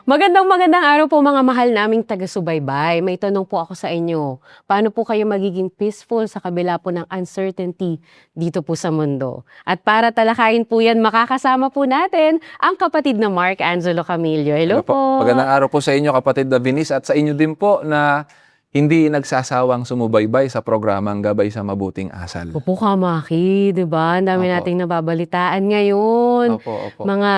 Magandang araw po mga mahal naming taga-subaybay. May tanong po ako sa inyo. Paano po kayo magiging peaceful sa kabila po ng uncertainty dito po sa mundo? At para talakayin po yan, makakasama po natin ang kapatid na Mark Angelo Camillo. Hello po. Magandang araw po sa inyo, kapatid na Venice, at sa inyo din po na hindi nagsasawang sumubaybay sa programang Gabay sa Mabuting Asal. Opo ka, Maki, di ba? Ang dami Opo. nating nababalitaan ngayon. Opo. Mga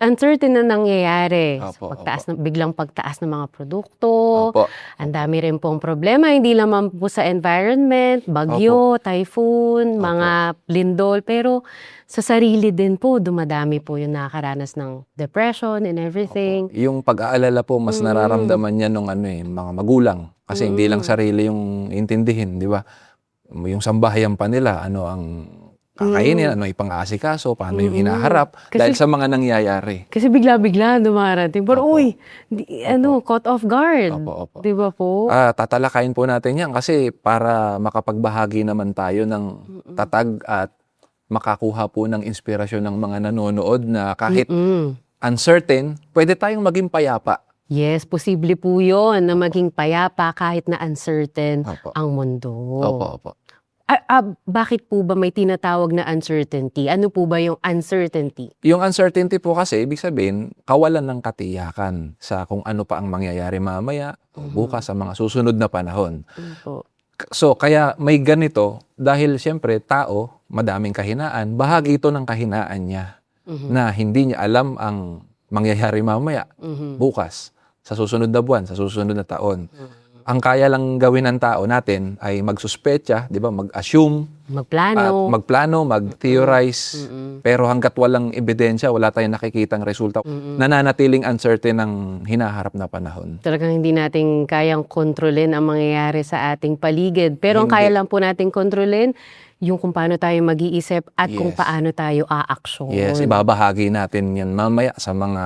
uncertain na nangyayari. Opo, Biglang pagtaas ng mga produkto. Opo. Ang dami rin pong problema, hindi lamang po sa environment, bagyo, typhoon, mga lindol, pero sa sarili din po, dumadami po yung nakakaranas ng depression and everything. Yung pag-aalala po, mas nararamdaman niya nung mga magulang. Kasi hindi lang sarili yung intindihin, di ba? Yung sambahayan pa nila, ano ang kakainin, ano ipang-aasikaso, paano yung hinaharap, dahil sa mga nangyayari. Kasi bigla-bigla dumarating. Pero caught off guard. Opo. Di ba po? Tatalakayin po natin yan kasi para makapagbahagi naman tayo ng tatag at makakuha po ng inspirasyon ng mga nanonood na kahit uncertain, pwede tayong maging payapa. Yes, posible po yun na maging payapa kahit na uncertain ang mundo. Opo. Bakit po ba may tinatawag na uncertainty? Ano po ba yung uncertainty? Yung uncertainty po kasi, ibig sabihin, kawalan ng katiyakan sa kung ano pa ang mangyayari mamaya, bukas sa mga susunod na panahon. So, kaya may ganito, dahil siyempre, tao, madaming kahinaan, bahagi ito ng kahinaan niya na hindi niya alam ang mangyayari mamaya, bukas, sa susunod na buwan, sa susunod na taon. Ang kaya lang gawin ng tao natin ay magsuspecha, di ba? Mag-assume, magplano, mag-theorize. Pero hanggat walang ebidensya, wala tayong nakikitang resulta, nananatiling uncertain ang hinaharap na panahon. Talagang hindi natin kayang kontrolin ang mangyayari sa ating paligid. Pero ang kaya lang po natin kontrolin, yung kung paano tayo mag-iisip at kung paano tayo aaksyon. Yes, ibabahagi natin yan mamaya sa mga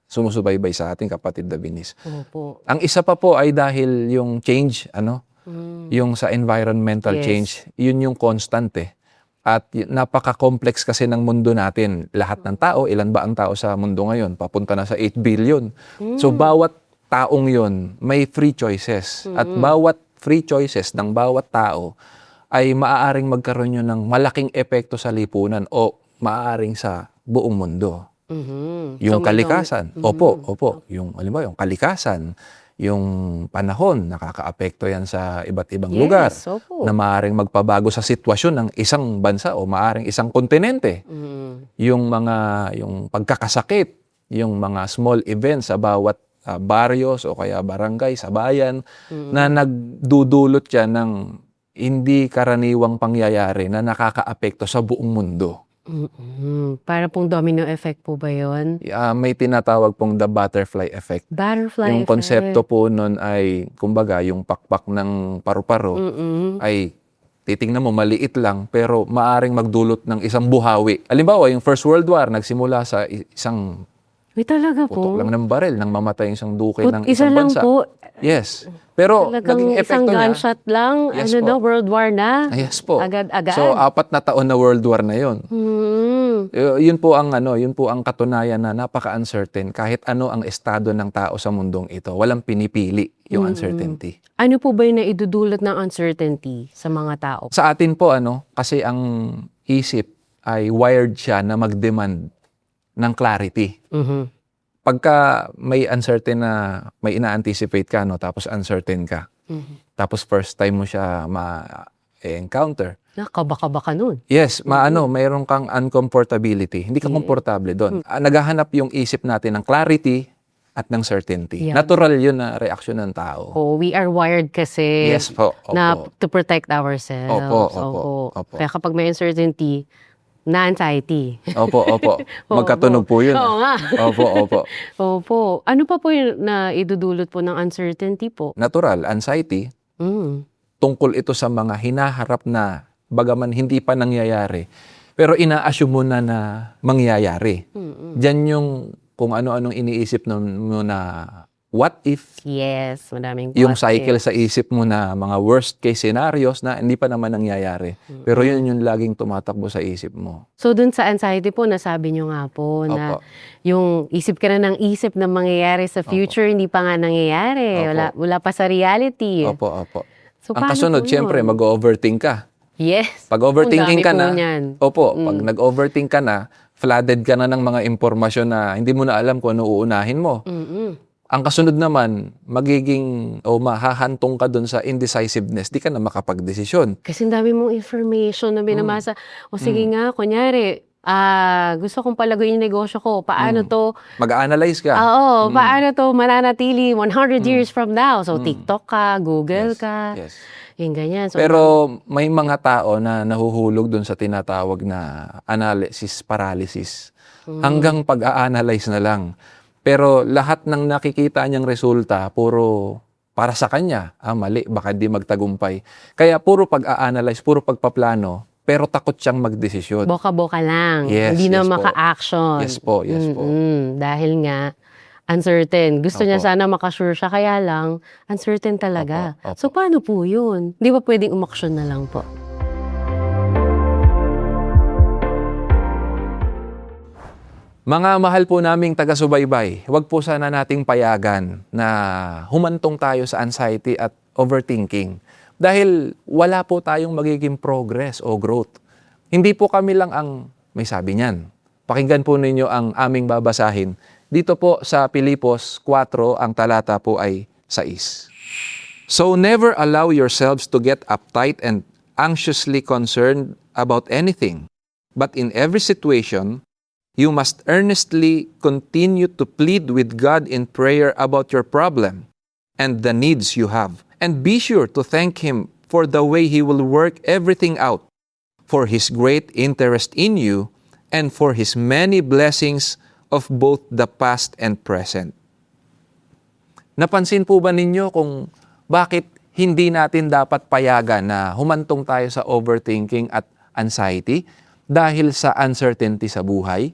sumusubaybay sa ating kapatid na Venice. Opo. Ang isa pa po ay dahil yung change, yung sa environmental change, yun yung constant eh. At napaka-complex kasi ng mundo natin. Lahat ng tao, ilan ba ang tao sa mundo ngayon? Papunta na sa 8 billion. So bawat taong yun, may free choices. At bawat free choices ng bawat tao ay maaaring magkaroon yun ng malaking epekto sa lipunan o maaaring sa buong mundo. Yung kalikasan, opo. Yung kalikasan, yung panahon, nakakaapekto yan sa iba't ibang lugar na maaaring magpabago sa sitwasyon ng isang bansa o maaaring isang kontinente. Yung pagkakasakit, yung mga small events sa bawat baryos o kaya barangay sa bayan na nagdudulot yan ng hindi karaniwang pangyayari na nakakaapekto sa buong mundo. Para pong domino effect po ba yun? May tinatawag pong the butterfly effect. Butterfly yung konsepto po nun ay, kumbaga, yung pakpak ng paru-paro ay titingnan mo maliit lang pero maaring magdulot ng isang buhawi. Halimbawa, yung First World War nagsimula sa isang putok lang ng baril nang mamatay isang duke ng isang bansa. Isa lang po. Yes. Pero naging epekto niya. Isang gunshot lang, World War na. Yes po. Agad-agad. So 4 na taon na World War na 'yon. Yun po ang katunayan na napaka-uncertain kahit ano ang estado ng tao sa mundong ito. Walang pinipili yung uncertainty. Ano po ba yung naidudulot ng uncertainty sa mga tao? Sa atin po kasi ang isip ay wired siya na mag-demand ng clarity. Pagka may uncertain na may ina-anticipate ka, tapos uncertain ka. Tapos first time mo siya ma-encounter. Nakabaka-baka nun. Yes, mayroon kang uncomfortability. Hindi ka komportable doon. Naghahanap yung isip natin ng clarity at ng certainty. Natural yun na reaksyon ng tao. We are wired kasi to protect ourselves. Opo. Kaya kapag may uncertainty, na-anxiety. Opo. Magkatunog po yun. Oo nga. Opo. Ano pa po yung na idudulot po ng uncertainty po? Natural, anxiety. Tungkol ito sa mga hinaharap na bagaman hindi pa nangyayari. Pero ina-assume mo na mangyayari. Diyan yung kung ano-anong iniisip mo na what if, Yes, madaming yung what cycle if. sa isip mo na mga worst case scenarios na hindi pa naman nangyayari. Pero yun yung laging tumatakbo sa isip mo. So dun sa anxiety po, nasabi niyo nga po na Opo. yung isip ka na ng isip na mangyayari sa future, hindi pa nga nangyayari. Opo. Wala pa sa reality. Opo, opo. So Ang paano kasunod, po syempre, yun? mag-overthink ka. Yes. Pag overthinking Ang ka dami na, po niyan. opo, pag nag-overthink ka na, flooded ka na ng mga impormasyon na hindi mo na alam kung ano uunahin mo. Ang kasunod naman, magiging o mahahantong ka dun sa indecisiveness, di ka na makapagdesisyon. Kasi ang dami mong information na binamasa. O sige nga, kunyari, gusto kong palaguin yung negosyo ko. Paano to? Mag-analyze ka. Oo, paano to mananatili 100 years from now? So TikTok ka, Google ka, Yes. yung ganyan. So, Pero may mga tao na nahuhulog dun sa tinatawag na analysis paralysis. Hanggang pag-a-analyze na lang. Pero lahat ng nakikita niyang resulta, puro para sa kanya. Mali, baka di magtagumpay. Kaya puro pag-a-analyze, puro pagpaplano, pero takot siyang magdesisyon. boka-boka lang. Yes, Hindi na yes po. maka-action. Yes po, yes po. Dahil nga, uncertain. Gusto niya Opo. sana makasure siya, kaya lang, uncertain talaga. Opo, opo. So, paano po yun? Di ba pwedeng umaksyon na lang po? Mga mahal po naming taga-subaybay, huwag po sana nating payagan na humantong tayo sa anxiety at overthinking dahil wala po tayong magiging progress o growth. Hindi po kami lang ang may sabi niyan. Pakinggan po ninyo ang aming babasahin. Dito po sa Pilipos 4, ang talata po ay 6. So never allow yourselves to get uptight and anxiously concerned about anything, but in every situation, you must earnestly continue to plead with God in prayer about your problem and the needs you have. And be sure to thank Him for the way He will work everything out, for His great interest in you, and for His many blessings of both the past and present. Napansin po ba ninyo kung bakit hindi natin dapat payagan na humantong tayo sa overthinking at anxiety dahil sa uncertainty sa buhay?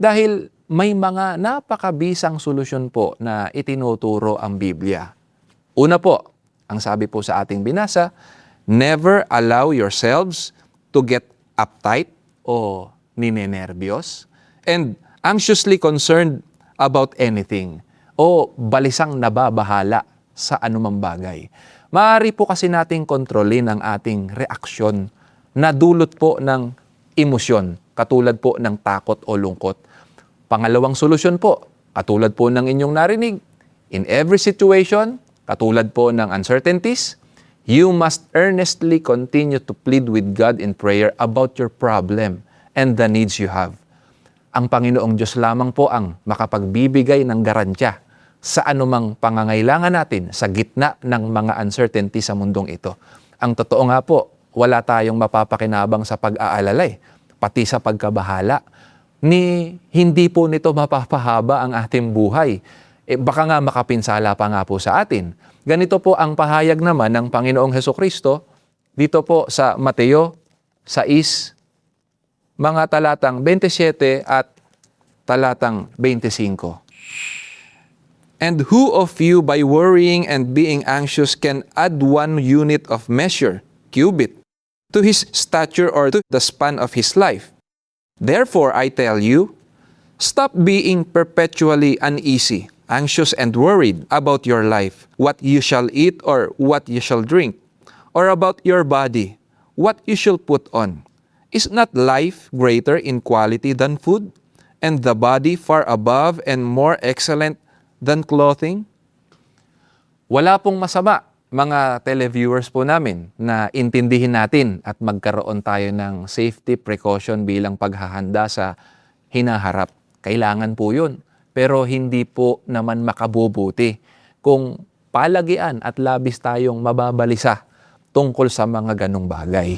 Dahil may mga napakabisang solusyon po na itinuturo ang Biblia. Una po, ang sabi po sa ating binasa, never allow yourselves to get uptight o ninenervyos and anxiously concerned about anything o balisang nababahala sa anumang bagay. Maaari po kasi nating kontrolin ang ating reaksyon na dulot po ng emosyon, katulad po ng takot o lungkot. Pangalawang solusyon po, katulad po ng inyong narinig, in every situation, katulad po ng uncertainties, you must earnestly continue to plead with God in prayer about your problem and the needs you have. Ang Panginoong Diyos lamang po ang makapagbibigay ng garantya sa anumang pangangailangan natin sa gitna ng mga uncertainty sa mundong ito. Ang totoo nga po, wala tayong mapapakinabang sa pag-aalalay, pati sa pagkabahala, hindi po nito mapapahaba ang ating buhay. Baka nga makapinsala pa nga po sa atin. Ganito po ang pahayag naman ng Panginoong Hesukristo dito po sa Mateo 6, mga talatang 27 at talatang 25. And who of you by worrying and being anxious can add 1 unit of measure, cubit, to his stature or to the span of his life? Therefore, I tell you, stop being perpetually uneasy, anxious and worried about your life, what you shall eat or what you shall drink, or about your body, what you shall put on. Is not life greater in quality than food, and the body far above and more excellent than clothing? Wala pong masama, mga televiewers po namin, na intindihin natin at magkaroon tayo ng safety precaution bilang paghahanda sa hinaharap. Kailangan po yun. Pero hindi po naman makabubuti kung palagian at labis tayong mababalisa tungkol sa mga ganong bagay.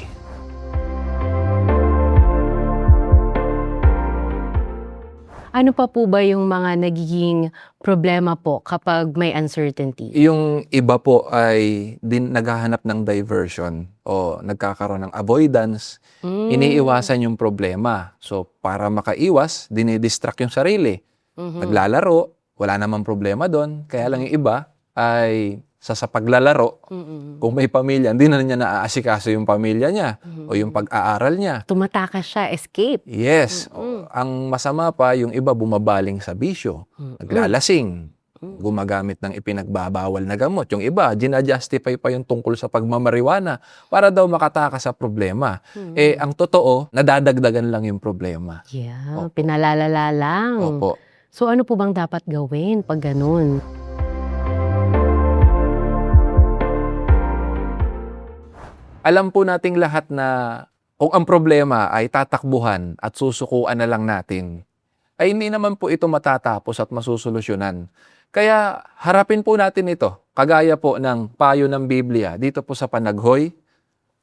Ano pa po ba yung mga nagiging problema po kapag may uncertainty? Yung iba po ay naghahanap ng diversion o nagkakaroon ng avoidance, iniiwasan yung problema. So para makaiwas, dinidistract yung sarili. Naglalaro, wala namang problema doon. Kaya lang yung iba ay sa paglalaro, kung may pamilya, hindi na niya naaasikaso yung pamilya niya o yung pag-aaral niya. Tumatakas siya, escape. Yes. Ang masama pa, yung iba bumabaling sa bisyo, naglalasing, gumagamit ng ipinagbabawal na gamot. Yung iba, ginajustify pa yung tungkol sa pagmamariwana para daw makatakas sa problema. Ang totoo, nadadagdagan lang yung problema. Yeah, pinalalala lang. Opo. So ano po bang dapat gawin pag ganun? Alam po nating lahat na kung ang problema ay tatakbuhan at susukuan na lang natin, ay hindi naman po ito matatapos at masusolusyonan. Kaya harapin po natin ito, kagaya po ng payo ng Biblia, dito po sa Panaghoy,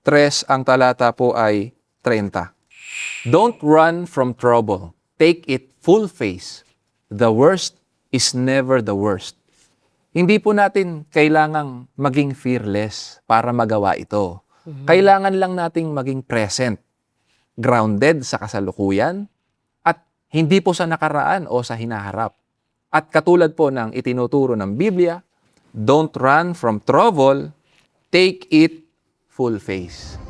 3 ang talata po ay 30. Don't run from trouble. Take it full face. The worst is never the worst. Hindi po natin kailangang maging fearless para magawa ito. Kailangan lang nating maging present, grounded sa kasalukuyan, at hindi po sa nakaraan o sa hinaharap. At katulad po ng itinuturo ng Biblia, don't run from trouble, take it full face.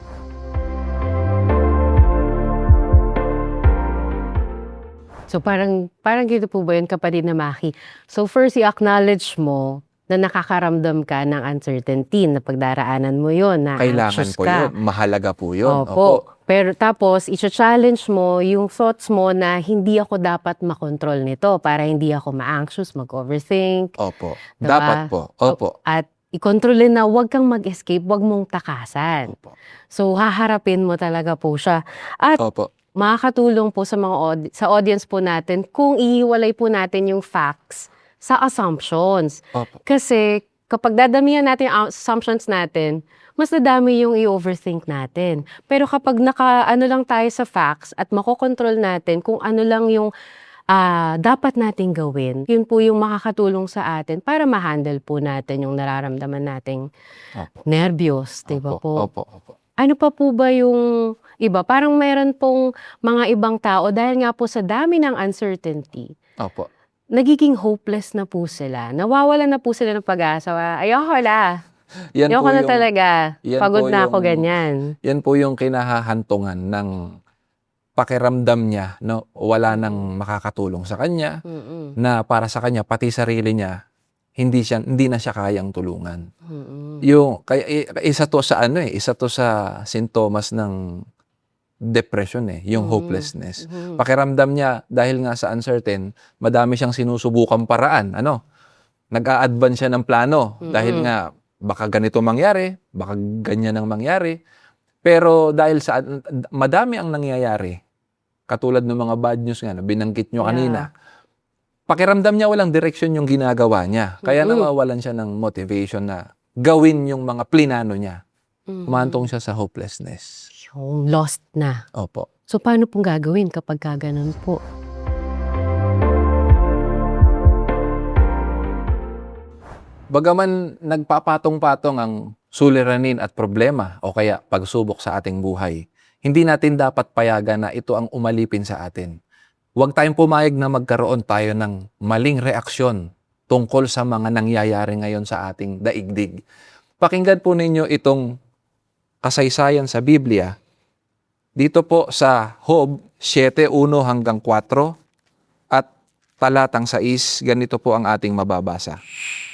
So parang gito po ba yun, kapatid na Maki? So first, i-acknowledge mo na nakakaramdam ka ng uncertainty, na pagdaraanan mo yun, na Kailangan anxious po ka. yun. Mahalaga po yun. Opo. Pero tapos, i-challenge mo yung thoughts mo na hindi ako dapat makontrol nito para hindi ako ma-anxious, mag-overthink. Opo. Diba? Dapat po. Opo. At i-kontrolin na huwag kang mag-escape, huwag mong takasan. Opo. So, haharapin mo talaga po siya. At Opo. makakatulong po sa mga sa audience po natin kung ihiwalay po natin yung facts sa assumptions. Opo. Kasi kapag dadamihan natin yung assumptions natin, mas nadami yung i-overthink natin. Pero kapag ano lang tayo sa facts at makokontrol natin kung ano lang yung dapat nating gawin, yun po yung makakatulong sa atin para ma-handle po natin yung nararamdaman nating nervyos, di ba po? Opo. Opo. Ano pa po ba yung iba? Parang meron pong mga ibang tao dahil nga po sa dami ng uncertainty, Opo. nagiging hopeless na po sila. Nawawalan na po sila ng pag-asa. Ayoko na. Yan Ayoko po na yung, talaga. yan Pagod po na ako, yung- ganyan. Yan po yung kinahahantungan ng pakiramdam niya, no? Wala nang makakatulong sa kanya, Mm-mm. na para sa kanya, pati sarili niya, hindi na siya kayang tulungan. Mm-mm. Yung, kaya, isa to sa sintomas ng depression yung hopelessness. Pakiramdam niya, dahil nga sa uncertain, madami siyang sinusubukang paraan, nag-a-advance siya ng plano, dahil nga, baka ganito mangyari, baka ganyan ang mangyari. Pero dahil sa madami ang nangyayari, katulad ng mga bad news nga na binanggit nyo kanina, pakiramdam niya walang direksyon yung ginagawa niya. Kaya nawawalan siya ng motivation na gawin yung mga plinano niya. Umantong siya sa hopelessness. Yung lost na. Opo. So, paano pong gagawin kapag ganun po? Bagaman nagpapatong-patong ang suliranin at problema o kaya pagsubok sa ating buhay, hindi natin dapat payagan na ito ang umalipin sa atin. Huwag tayong pumayag na magkaroon tayo ng maling reaksyon tungkol sa mga nangyayari ngayon sa ating daigdig. Pakinggan po ninyo itong kasaysayan sa Biblia. Dito po sa Job 7:1 hanggang 4 at talatang 6, ganito po ang ating mababasa.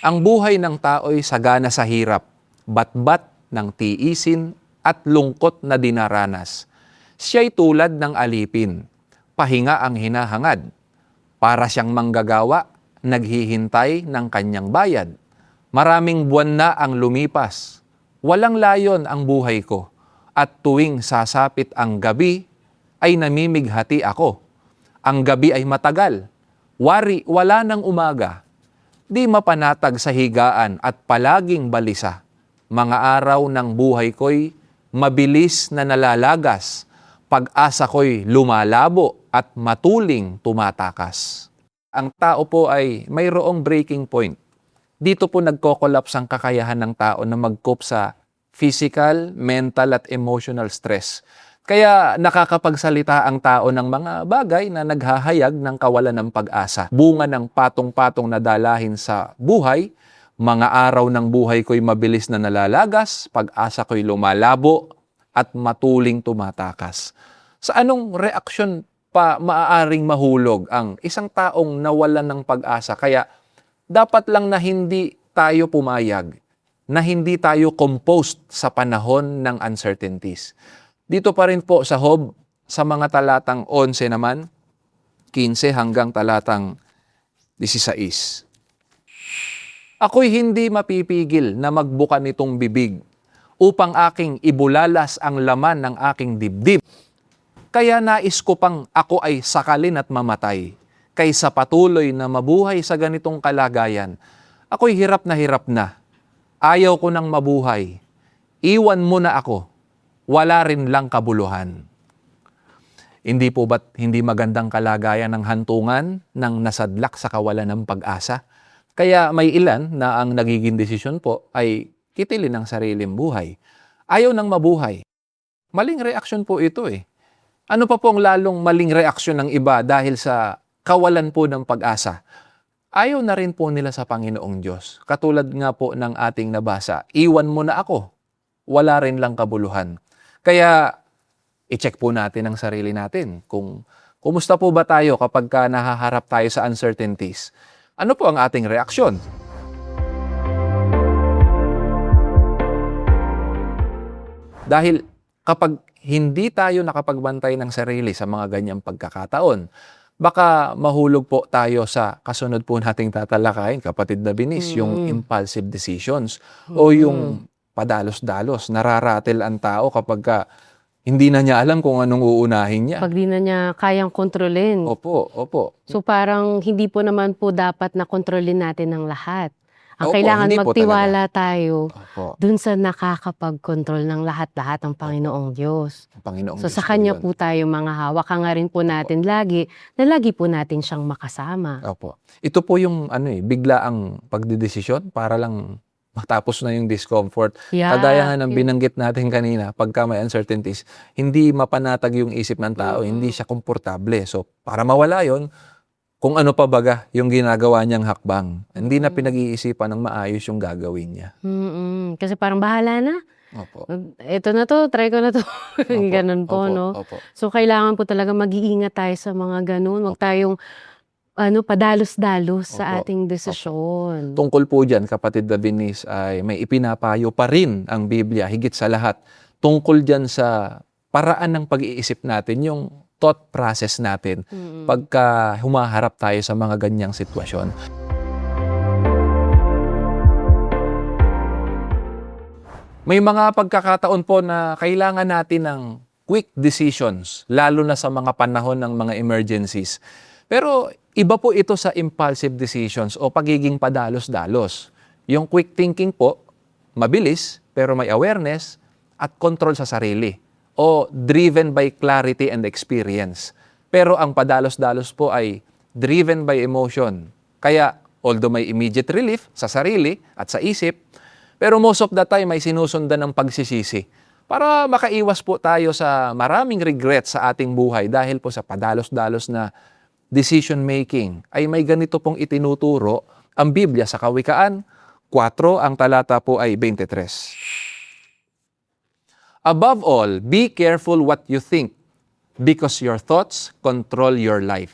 Ang buhay ng tao'y sagana sa hirap, batbat ng tiisin at lungkot na dinaranas. Siya'y tulad ng alipin, pahinga ang hinahangad. Para siyang manggagawa, naghihintay ng kanyang bayad. Maraming buwan na ang lumipas. Walang layon ang buhay ko. At tuwing sasapit ang gabi, ay namimighati ako. Ang gabi ay matagal. Wala ng umaga. Di mapanatag sa higaan at palaging balisa. Mga araw ng buhay ko'y mabilis na nalalagas. Pag-asa ko'y lumalabo at matuling tumatakas. Ang tao po ay mayroong breaking point. Dito po nagko-collapse ang kakayahan ng tao na mag-cope sa physical, mental at emotional stress. Kaya nakakapagsalita ang tao ng mga bagay na naghahayag ng kawalan ng pag-asa. Bunga ng patong-patong na dalahin sa buhay, mga araw ng buhay ko'y mabilis na nalalagas, pag-asa ko'y lumalabo, at matuling tumatakas. Sa anong reaksyon pa maaaring mahulog ang isang taong nawalan ng pag-asa? Kaya dapat lang na hindi tayo pumayag, na hindi tayo composed sa panahon ng uncertainties. Dito pa rin po sa Job, sa mga talatang 11 naman, 15 hanggang talatang 16. Ako'y hindi mapipigil na magbuka nitong bibig upang aking ibulalas ang laman ng aking dibdib. Kaya nais ko pang ako ay sakalin at mamatay, kaysa patuloy na mabuhay sa ganitong kalagayan. Ako'y hirap na, ayaw ko nang mabuhay. Iwan mo na ako. Wala rin lang kabuluhan. Hindi po ba't hindi magandang kalagayan ng hantungan ng nasadlak sa kawalan ng pag-asa? Kaya may ilan na ang nagiging desisyon po ay kitilin ang sariling buhay. Ayaw nang mabuhay. Maling reaksyon po ito eh. Ano pa pong lalong maling reaksyon ng iba dahil sa kawalan po ng pag-asa? Ayaw na rin po nila sa Panginoong Diyos. Katulad nga po ng ating nabasa, iwan mo na ako. Wala rin lang kabuluhan. Kaya, i-check po natin ang sarili natin kung kumusta po ba tayo kapag nahaharap tayo sa uncertainties. Ano po ang ating reaksyon? Dahil kapag hindi tayo nakapagbantay ng sarili sa mga ganyang pagkakataon, baka mahulog po tayo sa kasunod po nating tatalakayin, kapatid na Binis, yung impulsive decisions o yung padalos-dalos, nararatel ang tao kapag hindi na niya alam kung anong uunahin niya. Pag di na niya kayang kontrolin. Opo. So parang hindi po naman po dapat na kontrolin natin ang lahat. Ang Opo, kailangan hindi po magtiwala tayo Opo. dun sa nakakapag-control ng lahat-lahat ng Panginoong Diyos. Ang Panginoong So Diyos sa Kanya yun. po tayo mga hawak. Nga rin po natin lagi po natin siyang makasama. Opo. Ito po yung bigla ang pagdedesisyon para lang matapos na yung discomfort. Yeah. Kagaya nga ng binanggit natin kanina, pagka may uncertainties, hindi mapanatag yung isip ng tao, hindi siya komportable. So, para mawala yon, kung ano pa baga yung ginagawa niyang hakbang, hindi na pinag-iisipan ng maayos yung gagawin niya. Kasi parang bahala na. Opo. Ito na to, try ko na to. Ganun po, Opo. no? Opo. So, kailangan po talaga mag-iingat tayo sa mga ganun. Huwag tayong padalos-dalos sa Opo. ating desisyon. Tungkol po dyan, kapatid na Binis, ay may ipinapayo pa rin ang Biblia, higit sa lahat. Tungkol dyan sa paraan ng pag-iisip natin, yung thought process natin, pagka humaharap tayo sa mga ganyang sitwasyon. May mga pagkakataon po na kailangan natin ng quick decisions, lalo na sa mga panahon ng mga emergencies. Pero iba po ito sa impulsive decisions o pagiging padalos-dalos. Yung quick thinking po, mabilis pero may awareness at control sa sarili o driven by clarity and experience. Pero ang padalos-dalos po ay driven by emotion. Kaya although may immediate relief sa sarili at sa isip, pero most of the time ay sinusundan ng pagsisisi para makaiwas po tayo sa maraming regret sa ating buhay dahil po sa padalos-dalos na decision making ay may ganito pong itinuturo ang Biblia sa Kawikaan 4, ang talata po ay 23. Above all, be careful what you think because your thoughts control your life.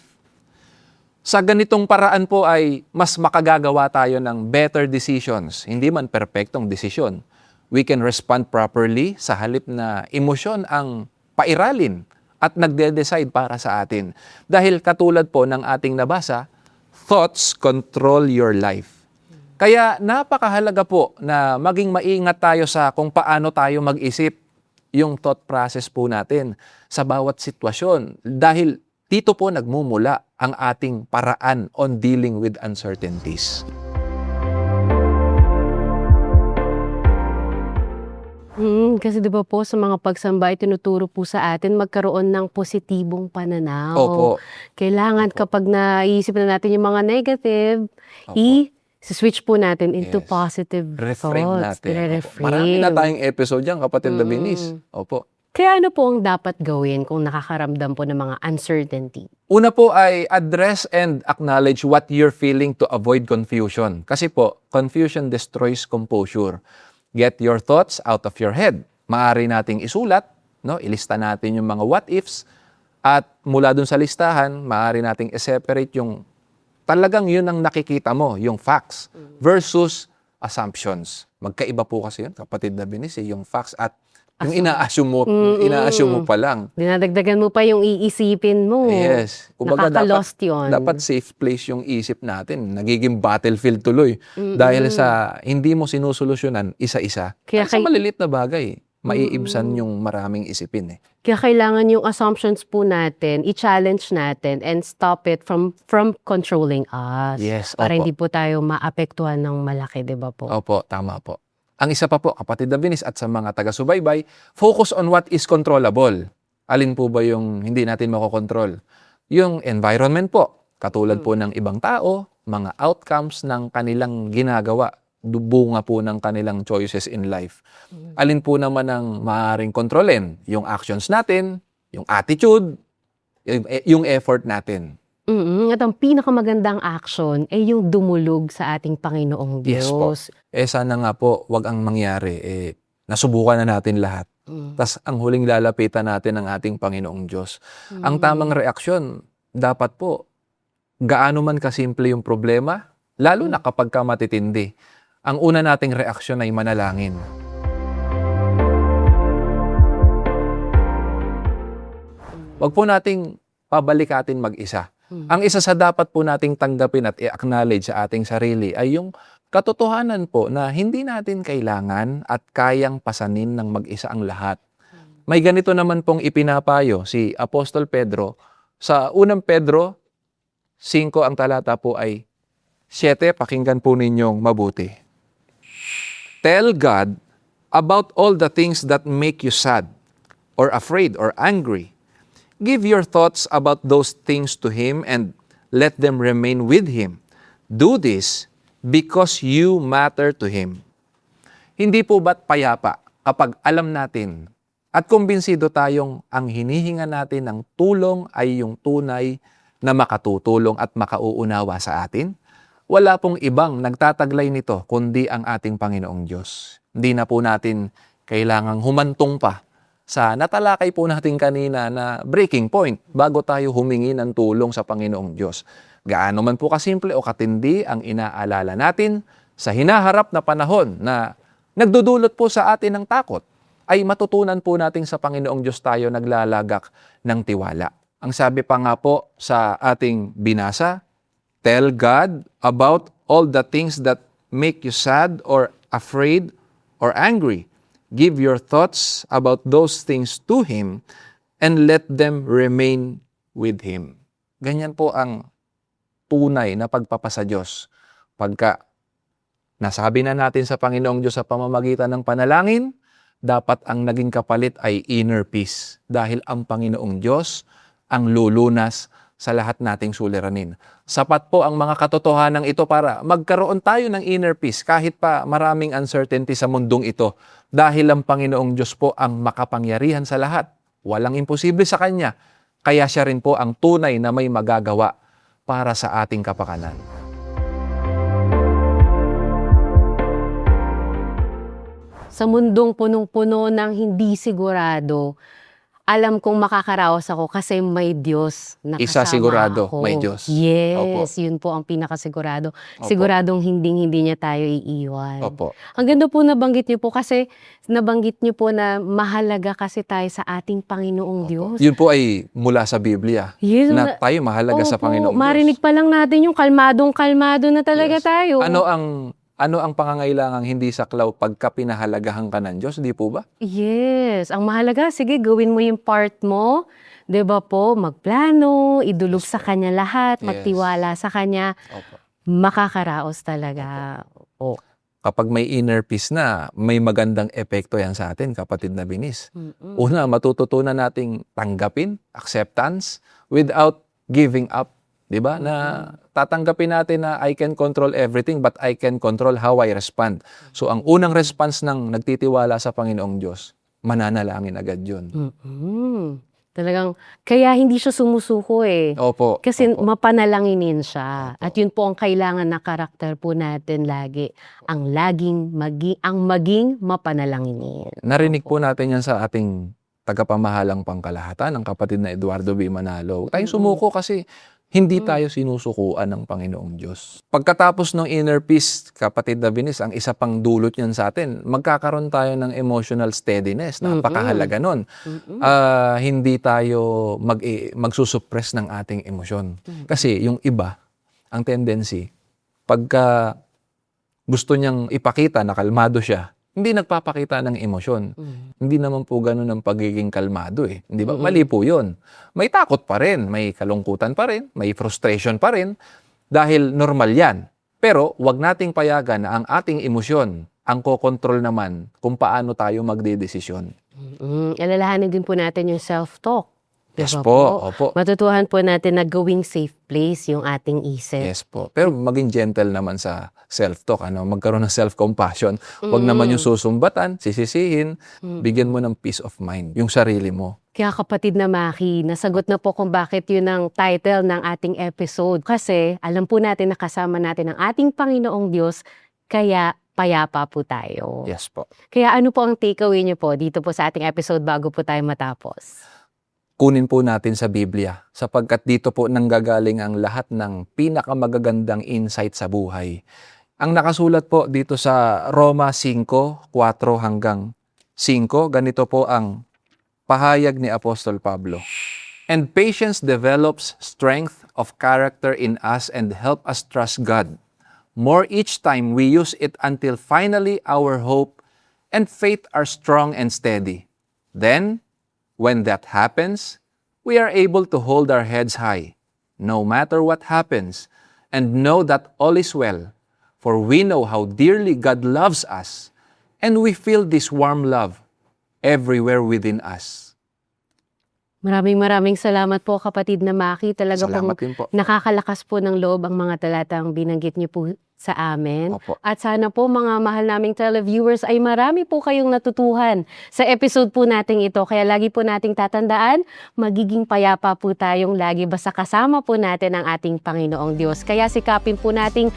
Sa ganitong paraan po ay mas makagagawa tayo ng better decisions, hindi man perpektong desisyon. We can respond properly sa halip na emosyon ang pairalin at nagde-decide para sa atin. Dahil katulad po ng ating nabasa, thoughts control your life. Kaya napakahalaga po na maging maingat tayo sa kung paano tayo mag-isip, yung thought process po natin sa bawat sitwasyon. Dahil dito po nagmumula ang ating paraan on dealing with uncertainties. Kasi di ba po sa mga pagsamba ay tinuturo po sa atin magkaroon ng positibong pananaw. Opo. Kailangan kapag naisip na natin yung mga negative, Opo. i-switch po natin into Yes. positive Reframe thoughts. natin. Opo. Reframe. Marami na tayong episode dyan, kapatid na Binis. Opo. Kaya ano po ang dapat gawin kung nakakaramdam po ng mga uncertainty? Una po ay address and acknowledge what you're feeling to avoid confusion. Kasi po, confusion destroys composure. Get your thoughts out of your head. Maaari nating isulat, no? Ilista natin yung mga what ifs, at mula dun sa listahan, maaari nating i-separate yung talagang yun ang nakikita mo, yung facts versus assumptions. Magkaiba po kasi yun, kapatid na Binis, yung facts at yung ina-assume mo pa lang. Dinadagdagan mo pa yung iisipin mo. Yes. Kumbaga, Nakaka-lost yun. dapat safe place yung isip natin. Nagiging battlefield tuloy. Dahil sa hindi mo sinusolusyonan isa-isa. Kaya Sa malilit na bagay, maiibsan yung maraming isipin. Kaya kailangan yung assumptions po natin, i-challenge natin and stop it from controlling us. Yes, Para opo. hindi po tayo maapektuhan ng malaki, di ba po? Opo, tama po. Ang isa pa po, kapatid na Binis at sa mga taga-subaybay, focus on what is controllable. Alin po ba yung hindi natin makokontrol? Yung environment po, katulad po ng ibang tao, mga outcomes ng kanilang ginagawa, bunga po ng kanilang choices in life. Alin po naman ang maaaring kontrolin? Yung actions natin, yung attitude, yung effort natin. At ang pinakamagandang action ay yung dumulog sa ating Panginoong Yes po. Diyos. Sana nga po, wag ang mangyari. Nasubukan na natin lahat. Tas ang huling lalapitan natin ng ating Panginoong Diyos. Ang tamang reaksyon, dapat po, gaano man kasimple yung problema, lalo na kapag ka matitindi, ang una nating reaksyon ay manalangin. Wag po nating pabalikatin mag-isa. Ang isa sa dapat po nating tanggapin at i-acknowledge sa ating sarili ay yung katotohanan po na hindi natin kailangan at kayang pasanin ng mag-isa ang lahat. May ganito naman pong ipinapayo si Apostol Pedro. Sa unang Pedro 5 ang talata po ay 7, pakinggan po ninyong mabuti. Tell God about all the things that make you sad or afraid or angry. Give your thoughts about those things to Him and let them remain with Him. Do this because you matter to Him. Hindi po ba't payapa kapag alam natin at kumbinsido tayong ang hinihinga natin ng tulong ay yung tunay na makatutulong at makauunawa sa atin? Wala pong ibang nagtataglay nito kundi ang ating Panginoong Diyos. Hindi na po natin kailangang humantong pa sa natalakay po natin kanina na breaking point bago tayo humingi ng tulong sa Panginoong Diyos. Gaano man po kasimple o katindi ang inaalala natin sa hinaharap na panahon na nagdudulot po sa atin ng takot, ay matutunan po natin sa Panginoong Diyos tayo naglalagak ng tiwala. Ang sabi pa nga po sa ating binasa, tell God about all the things that make you sad or afraid or angry. Give your thoughts about those things to Him and let them remain with Him. Ganyan po ang tunay na pagpapasa Diyos. Pagka nasabi na natin sa Panginoong Diyos sa pamamagitan ng panalangin, dapat ang naging kapalit ay inner peace. Dahil ang Panginoong Diyos ang lulunas sa lahat nating suliranin. Sapat po ang mga katotohanan ito para magkaroon tayo ng inner peace kahit pa maraming uncertainty sa mundong ito. Dahil ang Panginoong Diyos po ang makapangyarihan sa lahat. Walang imposible sa Kanya. Kaya siya rin po ang tunay na may magagawa para sa ating kapakanan. Sa mundong punong-puno ng hindi sigurado, alam kong makakaraos ako kasi may Diyos na Isa kasama sigurado, ako. may Diyos. Yes, yun po ang pinakasigurado. Siguradong hindi niya tayo iiwan. Opo. Ang ganda po nabanggit niyo po kasi nabanggit niyo po na mahalaga kasi tayo sa ating Panginoong Diyos. Yun po ay mula sa Biblia. Yes, Na tayo mahalaga sa Opo, Panginoong marinig Diyos. pa lang natin yung kalmadong-kalmado na talaga Yes. tayo. Ano ang pangangailangang hindi saklaw pagka pinahalagahan ka ng Diyos, di po ba? Yes, ang mahalaga, sige, gawin mo yung part mo, 'di ba po? Magplano, idulog sa kanya lahat, Yes. magtiwala sa kanya, Opo. makakaraos talaga. Opo. Kapag may inner peace na, may magandang epekto yan sa atin, kapatid na Binis. Una, matututunan nating tanggapin, acceptance, without giving up. Diba? Na tatanggapin natin na I can control everything but I can control how I respond. So ang unang response ng nagtitiwala sa Panginoong Diyos, mananalangin agad yun. Talagang, kaya hindi siya sumusuko eh. Opo. Kasi opo. mapanalanginin siya. Opo. At yun po ang kailangan na karakter po natin lagi. Ang maging mapanalanginin. Narinig po natin yan sa ating tagapamahalang pangkalahatan, ang kapatid na Eduardo B. Manalo. Huwag tayong sumuko kasi hindi tayo sinusukuan ng Panginoong Diyos. Pagkatapos ng inner peace, kapatid na Vinis, ang isa pang dulot niyan sa atin, magkakaroon tayo ng emotional steadiness. Napakahalaga nun. Hindi tayo magsusuppress ng ating emosyon. Kasi yung iba, ang tendency, pagka gusto niyang ipakita na kalmado siya, hindi nagpapakita ng emosyon. Hindi naman po ganun ang pagiging kalmado eh. Hindi ba? Mali po yun. May takot pa rin, may kalungkutan pa rin, may frustration pa rin, dahil normal yan. Pero wag nating payagan na ang ating emosyon ang kokontrol naman kung paano tayo magdedesisyon. Alalahanin din po natin yung self-talk. Yes Diba po, opo. Matutuhan po natin na gawing safe place yung ating isip. Yes po. Pero maging gentle naman sa self-talk. Magkaroon ng self-compassion. Huwag naman yung susumbatan, sisisihin. Bigyan mo ng peace of mind yung sarili mo. Kaya kapatid na Maki, nasagot na po kung bakit yun ang title ng ating episode. Kasi alam po natin na kasama natin ang ating Panginoong Diyos, kaya payapa po tayo. Yes po. Kaya ano po ang takeaway niyo po dito po sa ating episode bago po tayo matapos? Kunin po natin sa Biblia sapagkat dito po nanggagaling ang lahat ng pinakamagagandang insight sa buhay. Ang nakasulat po dito sa Roma 5:4 hanggang 5, ganito po ang pahayag ni Apostol Pablo. And patience develops strength of character in us and help us trust God more each time we use it until finally our hope and faith are strong and steady. Then, when that happens, we are able to hold our heads high, no matter what happens, and know that all is well, for we know how dearly God loves us, and we feel this warm love everywhere within us. Maraming salamat po kapatid na Maki. Talaga Salamat pong din po. nakakalakas po ng loob ang mga talatang binanggit niyo po sa amin. Opo. At sana po mga mahal naming televiewers ay marami po kayong natutuhan sa episode po nating ito. Kaya lagi po nating tatandaan, magiging payapa po tayong lagi basta kasama po natin ang ating Panginoong Diyos. Kaya sikapin po nating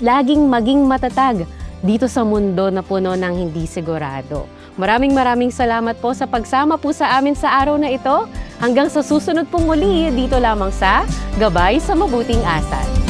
laging maging matatag dito sa mundo na puno ng hindi sigurado. Maraming salamat po sa pagsama po sa amin sa araw na ito. Hanggang sa susunod pong muli dito lamang sa Gabay sa Mabuting Asal.